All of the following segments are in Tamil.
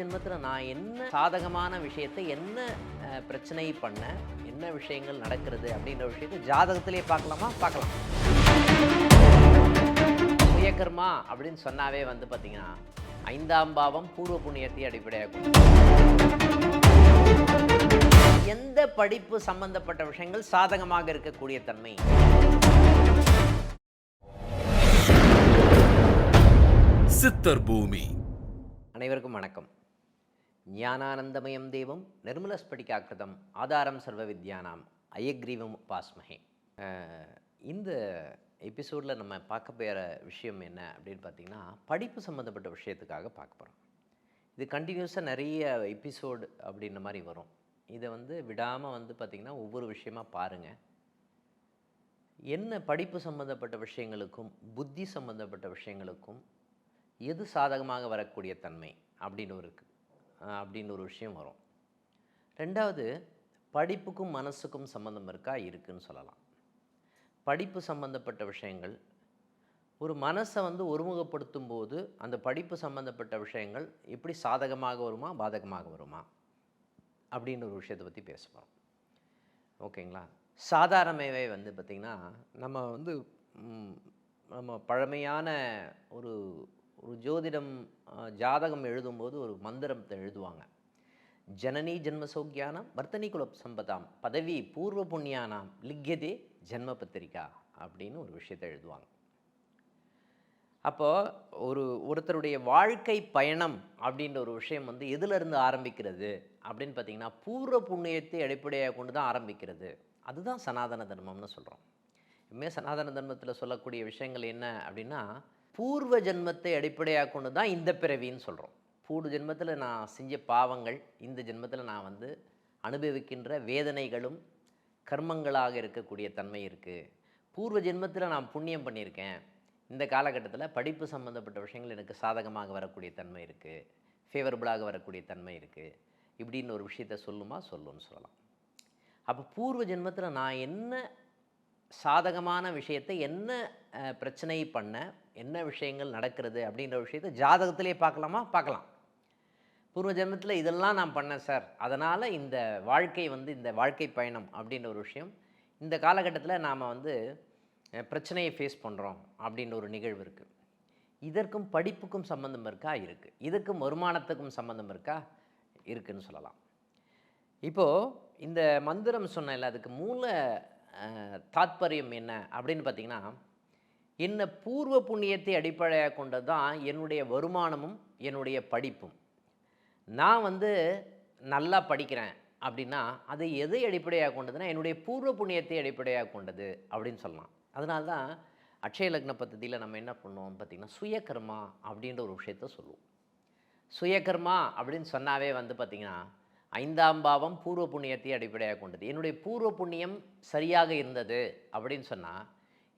ஜென்மத்தில் நான் என்ன சாதகமான விஷயத்தை என்ன பிரச்சனை பண்ண என்ன விஷயங்கள் நடக்கிறது அப்படின்ற விஷயத்தை ஜாதகத்திலே பார்க்கலாமா? பார்க்கலாம். சுயகர்மா அப்படின்னு சொன்னாவே வந்து பார்த்தீங்கன்னா 5ஆம் பாவம் பூர்வ புண்ணியத்தை அடிப்படையாகும். எந்த படிப்பு சம்பந்தப்பட்ட விஷயங்கள் சாதகமாக இருக்கக்கூடிய தன்மை. சித்தர் பூமி. அனைவருக்கும் வணக்கம். ஞானானந்தமயம் தேவம் நிர்மலஸ்படிகாக்கிருதம் ஆதாரம் சர்வ வித்யானாம் அயக்ரீவம் உபாஸ்மஹே. இந்த எபிசோடில் நம்ம பார்க்க போகிற விஷயம் என்ன அப்படின்னு பார்த்திங்கன்னா, படிப்பு சம்மந்தப்பட்ட விஷயத்துக்காக பார்க்க போகிறோம். இது கண்டினியூஸாக நிறைய எபிசோடு அப்படின்ற மாதிரி வரும். இதை விடாமல் பார்த்திங்கன்னா ஒவ்வொரு விஷயமாக பாருங்கள். என்ன படிப்பு சம்மந்தப்பட்ட விஷயங்களுக்கும் புத்தி சம்மந்தப்பட்ட விஷயங்களுக்கும் எது சாதகமாக வரக்கூடிய தன்மை அப்படின்னு ஒரு விஷயம் வரும். ரெண்டாவது, படிப்புக்கும் மனசுக்கும் சம்மந்தம் இருக்கா? இருக்குன்னு சொல்லலாம். படிப்பு சம்மந்தப்பட்ட விஷயங்கள் ஒரு மனசை ஒருமுகப்படுத்தும் போது அந்த படிப்பு சம்மந்தப்பட்ட விஷயங்கள் எப்படி சாதகமாக வருமா பாதகமாக வருமா அப்படின்ற ஒரு விஷயத்தை பற்றி பேச போகிறோம். ஓகேங்களா? சாதாரணமாகவே பார்த்திங்கன்னா நம்ம பழமையான ஒரு ஜோதிடம் ஜாதகம் எழுதும்போது ஒரு மந்திரத்தை எழுதுவாங்க. ஜனனி ஜென்ம சௌக்கியானம் வர்த்தனி குல சம்பதாம் பதவி பூர்வ புண்ணியானாம் லிக்யதே ஜென்ம பத்திரிகா அப்படின்னு ஒரு விஷயத்தை எழுதுவாங்க. அப்போது ஒருத்தருடைய வாழ்க்கை பயணம் அப்படின்ற ஒரு விஷயம் எதிலிருந்து ஆரம்பிக்கிறது அப்படின்னு பார்த்திங்கன்னா பூர்வ புண்ணியத்தை அடிப்படையாக கொண்டு தான் ஆரம்பிக்கிறது. அதுதான் சனாதன தர்மம்னு சொல்கிறோம். இனிமேல் சனாதன தர்மத்தில் சொல்லக்கூடிய விஷயங்கள் என்ன அப்படின்னா, பூர்வ ஜென்மத்தை அடிப்படையாக கொண்டு தான் இந்த பிறவின்னு சொல்கிறோம். பூர்வ ஜென்மத்தில் நான் செஞ்ச பாவங்கள் இந்த ஜென்மத்தில் நான் அனுபவிக்கின்ற வேதனைகளும் கர்மங்களாக இருக்கக்கூடிய தன்மை இருக்குது. பூர்வ ஜென்மத்தில் நான் புண்ணியம் பண்ணியிருக்கேன், இந்த காலகட்டத்தில் படிப்பு சம்மந்தப்பட்ட விஷயங்கள் எனக்கு சாதகமாக வரக்கூடிய தன்மை இருக்குது, ஃபேவரபுளாக வரக்கூடிய தன்மை இருக்குது, இப்படின்னு ஒரு விஷயத்த சொல்லுன்னு சொல்லலாம். அப்போ பூர்வ ஜென்மத்தில் நான் என்ன சாதகமான விஷயத்தை என்ன பிரச்சனை பண்ண என்ன விஷயங்கள் நடக்கிறது அப்படின்ற விஷயத்தை ஜாதகத்திலே பார்க்கலாமா? பார்க்கலாம். பூர்வ ஜென்மத்தில் இதெல்லாம் நான் பண்ணேன் சார், அதனால் இந்த வாழ்க்கை இந்த வாழ்க்கை பயணம் அப்படின்ற ஒரு விஷயம் இந்த காலகட்டத்தில் நாம் பிரச்சனையை ஃபேஸ் பண்ணுறோம் அப்படின்ற ஒரு நிகழ்வு இருக்குது. இதற்கும் படிப்புக்கும் சம்மந்தம் இருக்கா? இருக்குது. இதுக்கும் வருமானத்துக்கும் சம்மந்தம் இருக்கா? இருக்குதுன்னு சொல்லலாம். இப்போது இந்த மந்திரம் சொன்னேன்ல, அதுக்கு மூல தாத்பரியம் என்ன அப்படின்னு பார்த்திங்கன்னா, என்ன பூர்வ புண்ணியத்தை அடிப்படையாக கொண்டது தான் என்னுடைய வருமானமும் என்னுடைய படிப்பும். நான் நல்லா படிக்கிறேன் அப்படின்னா அது எதை அடிப்படையாக கொண்டதுன்னா என்னுடைய பூர்வ புண்ணியத்தை அடிப்படையாக கொண்டது அப்படின்னு சொல்லலாம். அதனால தான் அட்சய லக்ன பദ്ധதியில் நம்ம என்ன பண்ணுவோம் பார்த்திங்கன்னா, சுயகர்மா அப்படின்ற ஒரு விஷயத்த சொல்லுவோம். சுயகர்மா அப்படின்னு சொன்னாவே பார்த்திங்கன்னா 5ஆம் பாவம் பூர்வ புண்ணியத்தை அடிப்படையாக கொண்டது. என்னுடைய பூர்வ புண்ணியம் சரியாக இருந்தது அப்படின்னு சொன்னால்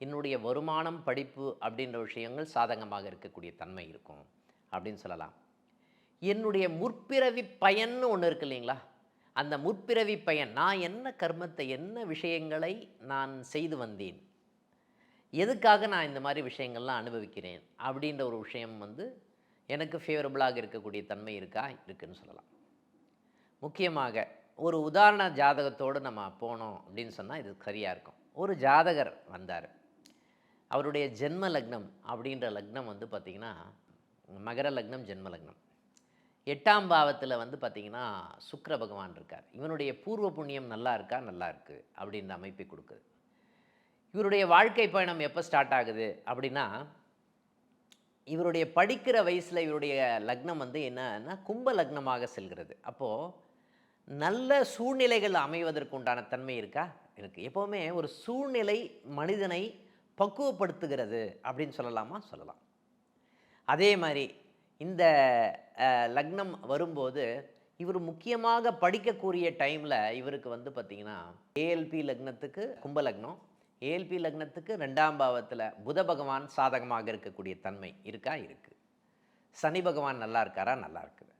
என்னுடைய வருமானம் படிப்பு அப்படின்ற விஷயங்கள் சாதகமாக இருக்கக்கூடிய தன்மை இருக்கும் அப்படின்னு சொல்லலாம். என்னுடைய முற்பிறவி பயன்னு ஒன்று இருக்குது இல்லைங்களா, அந்த முற்பிறவி பயன், நான் என்ன கர்மத்தை என்ன விஷயங்களை நான் செய்து வந்தேன், எதுக்காக நான் இந்த மாதிரி விஷயங்கள்லாம் அனுபவிக்கிறேன் அப்படின்ற ஒரு விஷயம் எனக்கு ஃபேவரபுளாக இருக்கக்கூடிய தன்மை இருக்குன்னு சொல்லலாம். முக்கியமாக ஒரு உதாரண ஜாதகத்தோடு நம்ம போனோம் அப்படின்னு சொன்னால் இது சரியாக இருக்கும். ஒரு ஜாதகர் வந்தார், அவருடைய ஜென்ம லக்னம் அப்படின்ற லக்னம் பார்த்திங்கன்னா மகர லக்னம், ஜென்ம லக்னம். 8ஆம் பாவத்தில் பார்த்திங்கன்னா சுக்கிர பகவான் இருக்கார். இவனுடைய பூர்வ புண்ணியம் நல்லா இருக்கா? நல்லா இருக்குது அப்படின்ற அமைப்பை கொடுக்குது. இவருடைய வாழ்க்கை பயணம் எப்போ ஸ்டார்ட் ஆகுது அப்படின்னா, இவருடைய படிக்கிற வயசில் இவருடைய லக்னம் என்னன்னா கும்ப லக்னமாக செல்கிறது. அப்போது நல்ல சூழ்நிலைகள் அமைவதற்கு உண்டான தன்மை இருக்கா? இருக்குது. எப்போவுமே ஒரு சூழ்நிலை மனிதனை பக்குவப்படுத்துகிறது அப்படின்னு சொல்லலாமா? சொல்லலாம். அதே மாதிரி இந்த லக்னம் வரும்போது இவர் முக்கியமாக படிக்கக்கூடிய டைமில் இவருக்கு பார்த்திங்கன்னா ஏஎல்பி லக்னத்துக்கு கும்ப லக்னம், ஏஎல்பி லக்னத்துக்கு 2ஆம் பாவத்தில் புத பகவான் சாதகமாக இருக்கக்கூடிய தன்மை இருக்கா? இருக்குது. சனி பகவான் நல்லா இருக்காரா? நல்லா இருக்குது.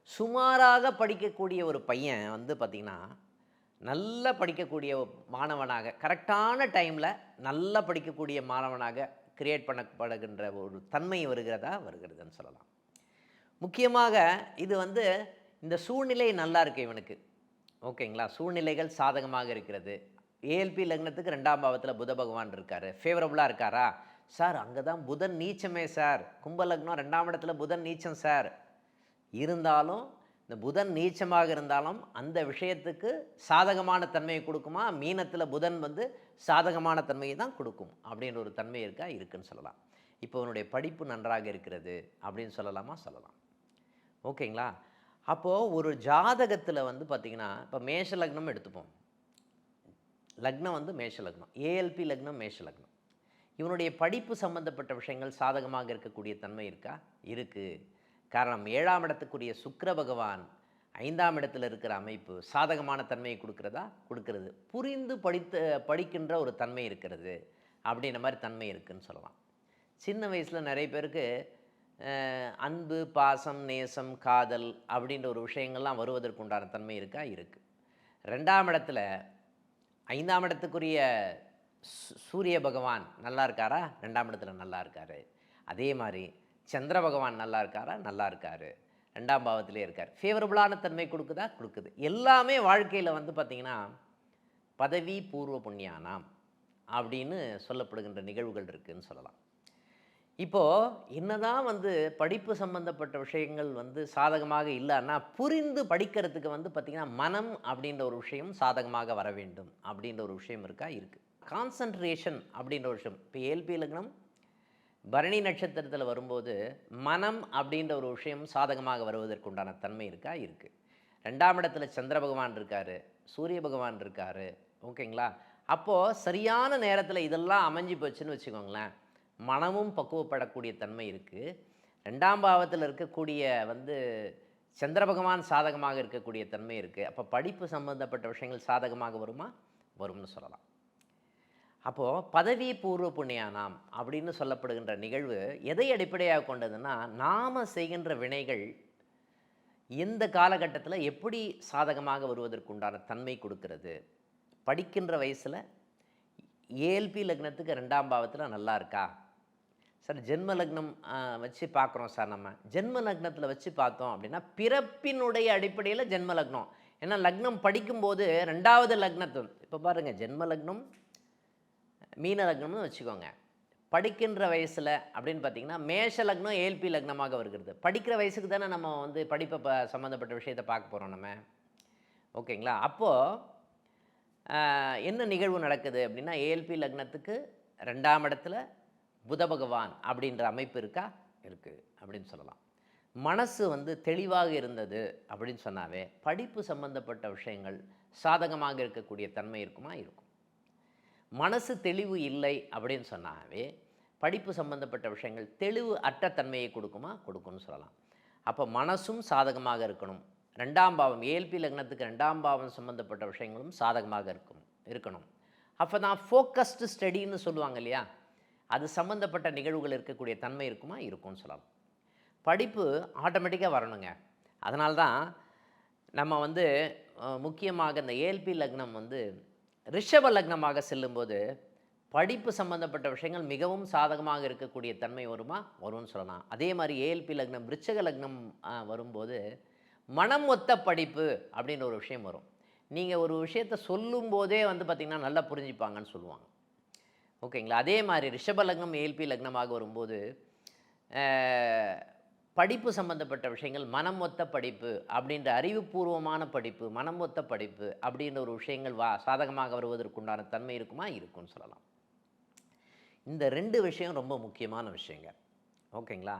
சுமாராக படிக்கக்கூடிய ஒரு பையன் பார்த்திங்கன்னா நல்லா படிக்கக்கூடிய மாணவனாக கரெக்டான டைமில் நல்லா படிக்கக்கூடிய மாணவனாக கிரியேட் பண்ணப்படுகின்ற ஒரு தன்மை வருகிறதுன்னு சொல்லலாம். முக்கியமாக இது வந்து இந்த சூழ்நிலை நல்லா இருக்கு இவனுக்கு. ஓகேங்களா? சூழ்நிலைகள் சாதகமாக இருக்கிறது. ஏஎல்பி லக்னத்துக்கு 2ஆம் பாவத்தில புத பகவான் இருக்காரு. ஃபேவரபுளா இருக்காரா? சார் அங்க தான் புதன் நீச்சமே சார். கும்ப லக்னம் 2ஆம் இடத்துல புதன் நீச்சம் சார். இருந்தாலும் இந்த புதன் நீச்சமாக இருந்தாலும் அந்த விஷயத்துக்கு சாதகமான தன்மையை கொடுக்குமா? மீனத்தில புதன் வந்து சாதகமான தன்மையை தான் கொடுக்கும். அப்படின்ற ஒரு தன்மை இருக்கா? இருக்குன்னு சொல்லலாம். இப்போ அவனுடைய படிப்பு நன்றாக இருக்கிறது அப்படின்னு சொல்லலாமா? சொல்லலாம். ஓகேங்களா? அப்போது ஒரு ஜாதகத்தில் வந்து பார்த்திங்கன்னா, இப்போ மேஷ லக்னம் எடுத்துப்போம். லக்னம் வந்து மேஷ லக்னம். ஏஎல்பி லக்னம் மேஷ லக்னம். இவனுடைய படிப்பு சம்பந்தப்பட்ட விஷயங்கள் சாதகமாக இருக்கக்கூடிய தன்மை இருக்கா? இருக்குது. காரணம் 7ஆம் இடத்துக்குரிய சுக்கிர பகவான் 5ஆம் இடத்துல இருக்கிற அமைப்பு சாதகமான தன்மையை கொடுக்கிறதா? கொடுக்கிறது. புரிந்து படிக்கின்ற ஒரு தன்மை இருக்கிறது. அப்படின்ற மாதிரி தன்மை இருக்குதுன்னு சொல்லலாம். சின்ன வயசில் நிறைய பேருக்கு அன்பு, பாசம், நேசம், காதல் அப்படின்ற ஒரு விஷயங்கள்லாம் வருவதற்கு உண்டான தன்மை இருக்கா? இருக்குது. 2ஆம் இடத்துல 5ஆம் இடத்துக்குரிய சூரிய பகவான் நல்லா இருக்காரா? 2ஆம் இடத்துல நல்லா இருக்கார். அதே மாதிரி சந்திர பகவான் நல்லா இருக்காரா? நல்லா இருக்கார். 2ஆம் பாவத்திலே இருக்கார். ஃபேவரபுளான தன்மை கொடுக்குதா? கொடுக்குது. எல்லாமே வாழ்க்கையில் வந்து பார்த்திங்கன்னா பதவி பூர்வ புண்ணியானாம் அப்படின்னு சொல்லப்படுகின்ற நிகழ்வுகள் இருக்குதுன்னு சொல்லலாம். இப்போது என்னதான் வந்து படிப்பு சம்பந்தப்பட்ட விஷயங்கள் வந்து சாதகமாக இல்லைன்னா புரிந்து படிக்கிறதுக்கு வந்து பார்த்திங்கன்னா மனம் அப்படின்ற ஒரு விஷயம் சாதகமாக வர வேண்டும் அப்படின்ற ஒரு விஷயம் இருக்கா? இருக்குது. கான்சன்ட்ரேஷன் அப்படின்ற ஒரு விஷயம். இப்போ ஏஎல்பி லக்னம் பரணி நட்சத்திரத்தில் வரும்போது மனம் அப்படின்ற ஒரு விஷயம் சாதகமாக வருவதற்கு உண்டான தன்மை இருக்கா? இருக்குது. 2ஆம் இடத்துல சந்திர பகவான் இருக்கார், சூரிய பகவான் இருக்கார். ஓகேங்களா? அப்போது சரியான நேரத்தில் இதெல்லாம் அமைஞ்சு போச்சுன்னு வச்சுக்கோங்களேன், மனமும் பக்குவப்படக்கூடிய தன்மை இருக்குது. 2ஆம் பாவத்தில் இருக்கக்கூடிய வந்து சந்திர பகவான் சாதகமாக இருக்கக்கூடிய தன்மை இருக்குது. அப்போ படிப்பு சம்பந்தப்பட்ட விஷயங்கள் சாதகமாக வருமா? வரும்னு சொல்லலாம். அப்போது பதவி பூர்வ புண்ணியானாம் அப்படின்னு சொல்லப்படுகின்ற நிகழ்வு எதை அடிப்படையாக கொண்டதுன்னா, நாம் செய்கின்ற வினைகள் எந்த காலகட்டத்தில் எப்படி சாதகமாக வருவதற்குண்டான தன்மை கொடுக்கிறது. படிக்கின்ற வயசில் ஏஎல்பி லக்னத்துக்கு 2ஆம் பாவத்தில் நல்லா இருக்கா? சார் ஜென்ம லக்னம் வச்சு பார்க்குறோம் சார். நம்ம ஜென்ம லக்னத்தில் வச்சு பார்த்தோம் அப்படின்னா பிறப்பினுடைய அடிப்படையில் ஜென்ம லக்னம். ஏன்னா லக்னம் படிக்கும்போது 2ஆவது லக்னத்தில் இப்போ பாருங்கள், ஜென்ம லக்னம் மீன லக்னம்னு வச்சுக்கோங்க. படிக்கின்ற வயசில் அப்படின்னு பார்த்திங்கன்னா மேஷ லக்னம் ஏஎல்பி லக்னமாக வருகிறது. படிக்கிற வயசுக்கு தானே நம்ம வந்து படிப்பை சம்மந்தப்பட்ட விஷயத்தை பார்க்க போகிறோம் நம்ம. ஓகேங்களா? அப்போது என்ன நிகழ்வு நடக்குது அப்படின்னா, ஏஎல்பி லக்னத்துக்கு 2ஆம் இடத்துல புத பகவான் அப்படின்ற அமைப்பு இருக்கா? இருக்குது அப்படின்னு சொல்லலாம். மனசு வந்து தெளிவாக இருந்தது அப்படின்னு சொன்னாவே படிப்பு சம்பந்தப்பட்ட விஷயங்கள் சாதகமாக இருக்கக்கூடிய தன்மை இருக்குமா? இருக்கும். மனசு தெளிவு இல்லை அப்படின்னு சொன்னாவே படிப்பு சம்பந்தப்பட்ட விஷயங்கள் தெளிவு அற்ற தன்மையை கொடுக்குமா? கொடுக்கும்னு சொல்லலாம். அப்போ மனசும் சாதகமாக இருக்கணும். 2ஆம் பாவம் ஏஎல்பி லக்னத்துக்கு 2ஆம் பாவம் சம்பந்தப்பட்ட விஷயங்களும் சாதகமாக இருக்கணும். அப்போ தான் ஃபோக்கஸ்டு ஸ்டடின்னு சொல்லுவாங்க இல்லையா, அது சம்மந்தப்பட்ட நிகழ்வுகள் இருக்கக்கூடிய தன்மை இருக்குமா? இருக்கும்னு சொல்லலாம். படிப்பு ஆட்டோமேட்டிக்காக வரணுங்க. அதனால்தான் நம்ம வந்து முக்கியமாக இந்த ஏஎல்பி லக்னம் வந்து ரிஷப லக்னமாக செல்லும்போது படிப்பு சம்பந்தப்பட்ட விஷயங்கள் மிகவும் சாதகமாக இருக்கக்கூடிய தன்மை வருமா? வரும்னு சொல்லலாம். அதே மாதிரி ஏஎல்பி லக்னம் விருச்சக லக்னம் வரும்போது மனம் ஒத்த படிப்பு அப்படின்ற ஒரு விஷயம் வரும். நீங்கள் ஒரு விஷயத்தை சொல்லும்போதே வந்து பார்த்திங்கன்னா நல்லா புரிஞ்சுப்பாங்கன்னு சொல்லுவாங்க. ஓகேங்களா? அதே மாதிரி ரிஷப லக்னம் ஏஎல்பி லக்னமாக வரும்போது படிப்பு சம்பந்தப்பட்ட விஷயங்கள் மனம் ஒத்த படிப்பு அப்படின்ற அறிவுபூர்வமான படிப்பு, மனம் ஒத்த படிப்பு அப்படின்ற ஒரு விஷயங்கள் சாதகமாக வருவதற்குண்டான தன்மை இருக்குமா? இருக்கும்னு சொல்லலாம். இந்த 2 விஷயம் ரொம்ப முக்கியமான விஷயங்க. ஓகேங்களா?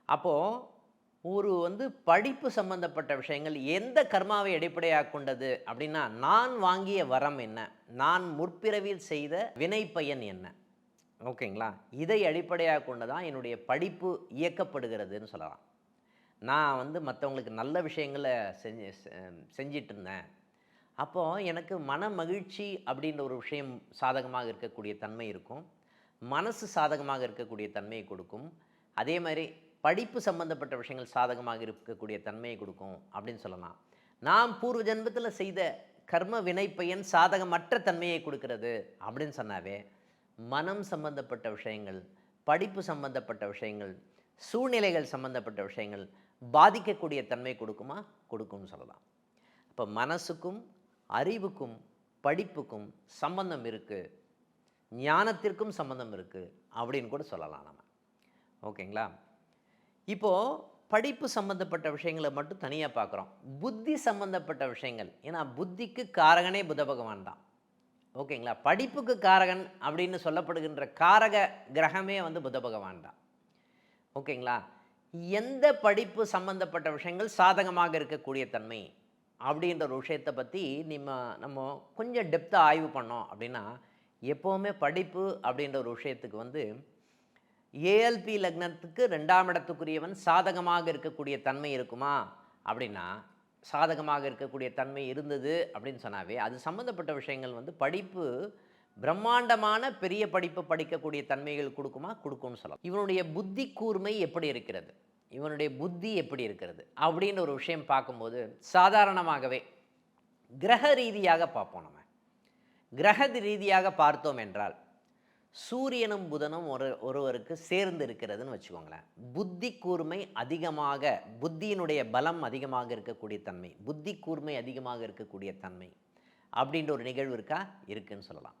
அப்போது ஒரு வந்து படிப்பு சம்பந்தப்பட்ட விஷயங்கள் எந்த கர்மாவை அடிப்படையாக கொண்டது அப்படின்னா, நான் வாங்கிய வரம் என்ன, நான் முற்பிறவியில் செய்த வினை பயன் என்ன. ஓகேங்களா? இதை அடிப்படையாக கொண்டு தான் என்னுடைய படிப்பு இயக்கப்படுகிறதுன்னு சொல்லலாம். நான் வந்து மற்றவங்களுக்கு நல்ல விஷயங்களை செஞ்சிட்டு இருந்தேன். அப்போது எனக்கு மன மகிழ்ச்சி அப்படின்ற ஒரு விஷயம் சாதகமாக இருக்கக்கூடிய தன்மை இருக்கும். மனசு சாதகமாக இருக்கக்கூடிய தன்மையை கொடுக்கும். அதே மாதிரி படிப்பு சம்பந்தப்பட்ட விஷயங்கள் சாதகமாக இருக்கக்கூடிய தன்மையை கொடுக்கும் அப்படின்னு சொல்லலாம். நாம் பூர்வ ஜென்மத்தில் செய்த கர்ம வினை பயன் சாதகமற்ற தன்மையை கொடுக்கிறது அப்படின்னு சொன்னாவே மனம் சம்பந்தப்பட்ட விஷயங்கள், படிப்பு சம்பந்தப்பட்ட விஷயங்கள் சூழ்நிலைகள் சம்பந்தப்பட்ட விஷயங்கள் பாதிக்கக்கூடிய தன்மை கொடுக்குமா? கொடுக்கும்னு சொல்லலாம். இப்போ மனசுக்கும் அறிவுக்கும் படிப்புக்கும் சம்பந்தம் இருக்குது, ஞானத்திற்கும் சம்பந்தம் இருக்குது அப்படின்னு கூட சொல்லலாம் நம்ம. ஓகேங்களா? இப்போது படிப்பு சம்மந்தப்பட்ட விஷயங்களை மட்டும் தனியாக பார்க்குறோம். புத்தி சம்மந்தப்பட்ட விஷயங்கள், ஏன்னா புத்திக்கு காரகனே புத பகவான் தான். ஓகேங்களா? படிப்புக்கு காரகன் அப்படின்னு சொல்லப்படுகின்ற காரக கிரகமே வந்து புத பகவான் தான். ஓகேங்களா? எந்த படிப்பு சம்மந்தப்பட்ட விஷயங்கள் சாதகமாக இருக்கக்கூடிய தன்மை அப்படின்ற ஒரு விஷயத்தை பற்றி நம்ம கொஞ்சம் டெப்த்தாக ஆய்வு பண்ணோம் அப்படின்னா, எப்போவுமே படிப்பு அப்படின்ற ஒரு விஷயத்துக்கு வந்து ஏஎல்பி லக்னத்துக்கு 2ஆம் இடத்துக்குரியவன் சாதகமாக இருக்கக்கூடிய தன்மை இருக்குமா அப்படின்னா, சாதகமாக இருக்கக்கூடிய தன்மை இருந்தது அப்படின்னு சொன்னாவே அது சம்மந்தப்பட்ட விஷயங்கள் வந்து படிப்பு பிரம்மாண்டமான பெரிய படிப்பு படிக்கக்கூடிய தன்மைகள் கொடுக்குமா? கொடுக்கும்னு சொல்லலாம். இவனுடைய புத்தி கூர்மை எப்படி இருக்கிறது, இவனுடைய புத்தி எப்படி இருக்கிறது அப்படின்னு ஒரு விஷயம் பார்க்கும்போது சாதாரணமாகவே கிரக ரீதியாக பார்ப்போம். நம்ம கிரக ரீதியாக பார்த்தோம் என்றால் சூரியனும் புதனும் ஒருவருக்கு சேர்ந்து இருக்கிறதுன்னு வச்சுக்கோங்களேன். புத்தி கூர்மை அதிகமாக, புத்தியினுடைய பலம் அதிகமாக இருக்கக்கூடிய தன்மை, புத்தி கூர்மை அதிகமாக இருக்கக்கூடிய தன்மை அப்படின்ற ஒரு நிகழ்வு இருக்கா? இருக்குன்னு சொல்லலாம்.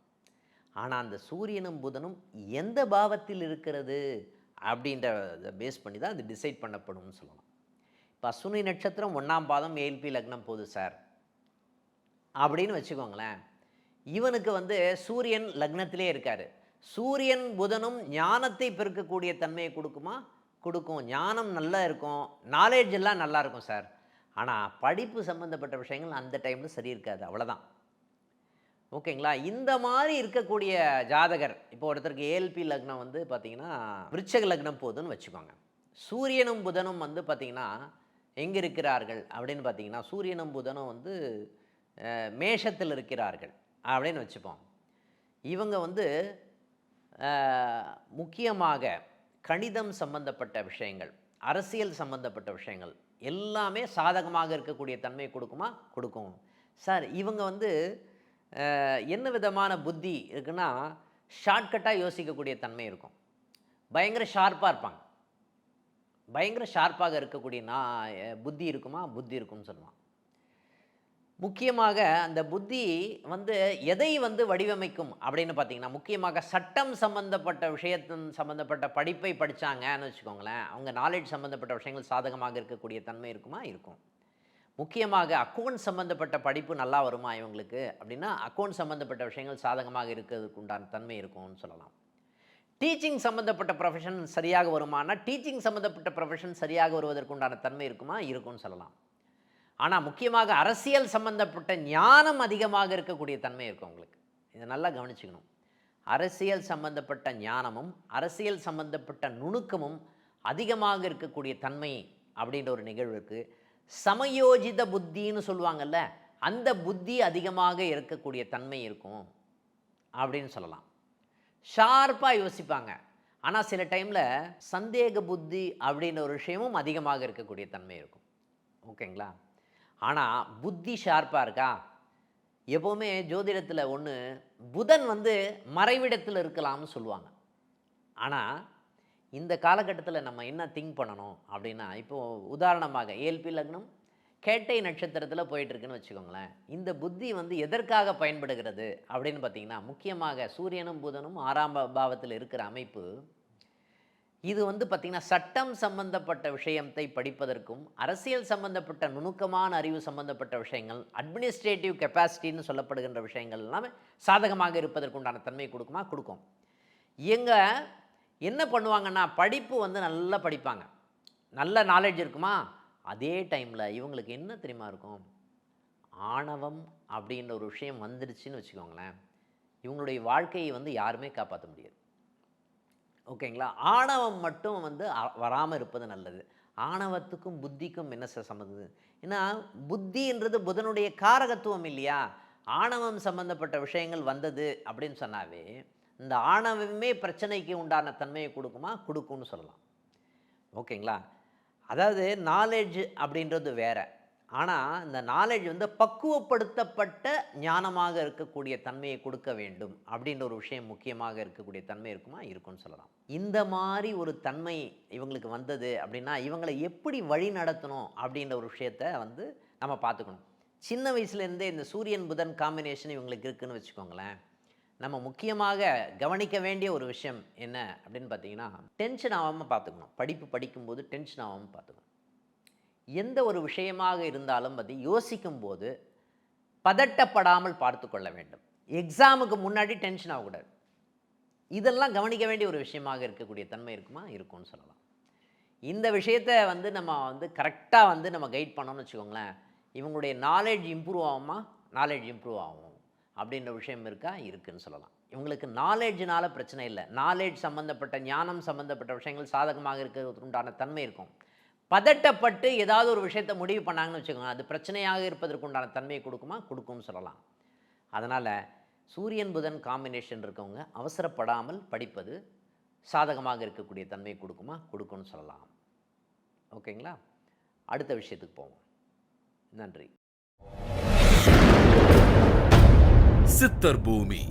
ஆனால் அந்த சூரியனும் புதனும் எந்த பாவத்தில் இருக்கிறது அப்படின்றத பேஸ் பண்ணி தான் அது டிசைட் பண்ணப்படும்னு சொல்லலாம். இப்போ அஸ்வினி நட்சத்திரம் 1ஆம் பாதம் ஏஎல்பி லக்னம் போகுது சார் அப்படின்னு வச்சுக்கோங்களேன். இவனுக்கு வந்து சூரியன் லக்னத்திலே இருக்கார். சூரியன் புதனும் ஞானத்தை பெருக்கக்கூடிய தன்மையை கொடுக்குமா? கொடுக்கும். ஞானம் நல்லா இருக்கும், நாலேஜ் எல்லாம் நல்லா இருக்கும் சார். ஆனால் படிப்பு சம்மந்தப்பட்ட விஷயங்கள் அந்த டைமில் சரி இருக்காது, அவ்வளோதான். ஓகேங்களா? இந்த மாதிரி இருக்கக்கூடிய ஜாதகர், இப்போ ஒருத்தருக்கு ஏஎல்பி லக்னம் வந்து பார்த்திங்கன்னா விருச்சக லக்னம் போகுதுன்னு வச்சுக்கோங்க. சூரியனும் புதனும் வந்து பார்த்திங்கன்னா எங்கே இருக்கிறார்கள் அப்படின்னு பார்த்தீங்கன்னா, சூரியனும் புதனும் வந்து மேஷத்தில் இருக்கிறார்கள் அப்படின்னு வச்சுப்போம். இவங்க வந்து முக்கியமாக கணிதம் சம்பந்தப்பட்ட விஷயங்கள், அரசியல் சம்பந்தப்பட்ட விஷயங்கள் எல்லாமே சாதகமாக இருக்கக்கூடிய தன்மை கொடுக்குமா? கொடுக்கும். சார் இவங்க வந்து என்ன விதமான புத்தி இருக்குன்னா, ஷார்ட்கட்டாக யோசிக்கக்கூடிய தன்மை இருக்கும், பயங்கர ஷார்ப்பாக இருப்பாங்க. பயங்கர ஷார்ப்பாக இருக்கக்கூடிய புத்தி இருக்குமா? புத்தி இருக்கும்னு சொல்லுவான். முக்கியமாக அந்த புத்தி வந்து எதை வந்து வடிவமைக்கும் அப்படின்னு பார்த்தீங்கன்னா, முக்கியமாக சட்டம் சம்பந்தப்பட்ட விஷயத்தின் சம்பந்தப்பட்ட படிப்பை படித்தாங்கன்னு வச்சுக்கோங்களேன், அவங்க நாலேஜ் சம்பந்தப்பட்ட விஷயங்கள் சாதகமாக இருக்கக்கூடிய தன்மை இருக்குமா? இருக்கும். முக்கியமாக அக்கௌண்ட் சம்பந்தப்பட்ட படிப்பு நல்லா வருமா இவங்களுக்கு அப்படின்னா, அக்கௌண்ட் சம்பந்தப்பட்ட விஷயங்கள் சாதகமாக இருக்கிறதுக்கு உண்டான தன்மை இருக்கும்னு சொல்லலாம். டீச்சிங் சம்மந்தப்பட்ட ப்ரொஃபஷன் சரியாக வருமானா, டீச்சிங் சம்மந்தப்பட்ட ப்ரொஃபஷன் சரியாக வருவதற்கு உண்டான தன்மை இருக்குமா? இருக்கும்னு சொல்லலாம். ஆனால் முக்கியமாக அரசியல் சம்பந்தப்பட்ட ஞானம் அதிகமாக இருக்கக்கூடிய தன்மை இருக்கும் உங்களுக்கு. இதை நல்லா கவனிச்சுக்கணும். அரசியல் சம்பந்தப்பட்ட ஞானமும் அரசியல் சம்பந்தப்பட்ட நுணுக்கமும் அதிகமாக இருக்கக்கூடிய தன்மை அப்படின்ற ஒரு நிகழ்வு இருக்குது. சமயோஜித புத்தின்னு சொல்லுவாங்கள்ல, அந்த புத்தி அதிகமாக இருக்கக்கூடிய தன்மை இருக்கும் அப்படின்னு சொல்லலாம். ஷார்ப்பாக யோசிப்பாங்க. ஆனால் சில டைமில் சந்தேக புத்தி அப்படின்ற ஒரு விஷயமும் அதிகமாக இருக்கக்கூடிய தன்மை இருக்கும். ஓகேங்களா? ஆனால் புத்தி ஷார்ப்பாக இருக்கா? எப்போவுமே ஜோதிடத்தில் ஒன்று, புதன் வந்து மறைவிடத்தில் இருக்கலாம்னு சொல்லுவாங்க. ஆனால் இந்த காலகட்டத்தில் நம்ம என்ன திங்க் பண்ணணும் அப்படின்னா, இப்போது உதாரணமாக ஏஎல்பி லக்னம் கேட்டை நட்சத்திரத்தில் போயிட்டுருக்குன்னு வச்சுக்கோங்களேன். இந்த புத்தி வந்து எதற்காக பயன்படுகிறது அப்படின்னு பார்த்திங்கன்னா, முக்கியமாக சூரியனும் புதனும் 6ஆம் பாவத்தில் இருக்கிற அமைப்பு, இது வந்து பார்த்திங்கன்னா சட்டம் சம்பந்தப்பட்ட விஷயத்தை படிப்பதற்கும் அரசியல் சம்பந்தப்பட்ட நுணுக்கமான அறிவு சம்பந்தப்பட்ட விஷயங்கள், அட்மினிஸ்ட்ரேட்டிவ் கெப்பாசிட்டின்னு சொல்லப்படுகின்ற விஷயங்கள் எல்லாமே சாதகமாக இருப்பதற்கு உண்டான தன்மை கொடுக்குமா? கொடுக்கும். இவங்க என்ன பண்ணுவாங்கன்னா, படிப்பு வந்து நல்லா படிப்பாங்க, நல்ல நாலேஜ் இருக்குமா? அதே டைமில் இவங்களுக்கு என்ன தெரியுமா இருக்கும், ஆணவம் அப்படின்ற ஒரு விஷயம் வந்துடுச்சுன்னு வச்சுக்கோங்களேன், இவங்களுடைய வாழ்க்கையை வந்து யாருமே காப்பாற்ற முடியாது. ஓகேங்களா? ஆணவம் மட்டும் வந்து வராமல் இருப்பது நல்லது. ஆணவத்துக்கும் புத்திக்கும் என்ன சம்மந்தது? ஏன்னா புத்தின்றது புதனுடைய காரகத்துவம் இல்லையா? ஆணவம் சம்பந்தப்பட்ட விஷயங்கள் வந்தது அப்படின்னு சொன்னாவே இந்த ஆணவமே பிரச்சனைக்கு உண்டான தன்மையை கொடுக்குமா? கொடுக்கும்னு சொல்லலாம். ஓகேங்களா? அதாவது நாலேஜ் அப்படின்றது வேறு, ஆனால் இந்த நாலேஜ் வந்து பக்குவப்படுத்தப்பட்ட ஞானமாக இருக்கக்கூடிய தன்மையை கொடுக்க வேண்டும் அப்படின்ற ஒரு விஷயம் முக்கியமாக இருக்கக்கூடிய தன்மை இருக்குமா? இருக்கும்னு சொல்லலாம். இந்த மாதிரி ஒரு தன்மை இவங்களுக்கு வந்தது அப்படின்னா இவங்களை எப்படி வழி நடத்தணும் அப்படின்ற ஒரு விஷயத்தை வந்து நம்ம பார்த்துக்கணும். சின்ன வயசுலேருந்தே இந்த சூரியன் புதன் காம்பினேஷன் இவங்களுக்கு இருக்குன்னு வச்சுக்கோங்களேன். நம்ம முக்கியமாக கவனிக்க வேண்டிய ஒரு விஷயம் என்ன அப்படின்னு பார்த்தீங்கன்னா, டென்ஷன் ஆகாமல் பார்த்துக்கணும். படிப்பு படிக்கும்போது டென்ஷன் ஆகாமல் பார்த்துக்கணும். எந்த ஒரு விஷயமாக இருந்தாலும் பற்றி யோசிக்கும்போது பதட்டப்படாமல் பார்த்து கொள்ள வேண்டும். எக்ஸாமுக்கு முன்னாடி டென்ஷன் ஆகக்கூடாது. இதெல்லாம் கவனிக்க வேண்டிய ஒரு விஷயமாக இருக்கக்கூடிய தன்மை இருக்குமா? இருக்கும்னு சொல்லலாம். இந்த விஷயத்தை வந்து நம்ம வந்து கரெக்டாக வந்து நம்ம கைட் பண்ணோம்னு வச்சுக்கோங்களேன், இவங்களுடைய நாலேஜ் இம்ப்ரூவ் ஆகுமா? நாலேஜ் இம்ப்ரூவ் ஆகும் அப்படின்ற விஷயம் இருக்கா? இருக்குன்னு சொல்லலாம். இவங்களுக்கு நாலேஜ்னால பிரச்சனை இல்லை. நாலேஜ் சம்மந்தப்பட்ட ஞானம் சம்மந்தப்பட்ட விஷயங்கள் சாதகமாக இருக்கிறதுக்கு உண்டான தன்மை இருக்கும். பதட்டப்பட்டு ஏதாவது ஒரு விஷயத்தை முடிவு பண்ணாங்கன்னு வச்சுக்கோங்க, அது பிரச்சனையாக இருப்பதற்கு உண்டான தன்மையை கொடுக்குமா? கொடுக்கும்னு சொல்லலாம். அதனால் சூரியன் புதன் காம்பினேஷன் இருக்கவங்க அவசரப்படாமல் படிப்பது சாதகமாக இருக்கக்கூடிய தன்மையை கொடுக்குமா? கொடுக்கும்னு சொல்லலாம். ஓகேங்களா? அடுத்த விஷயத்துக்கு போவோம். நன்றி. சித்தர் பூமி.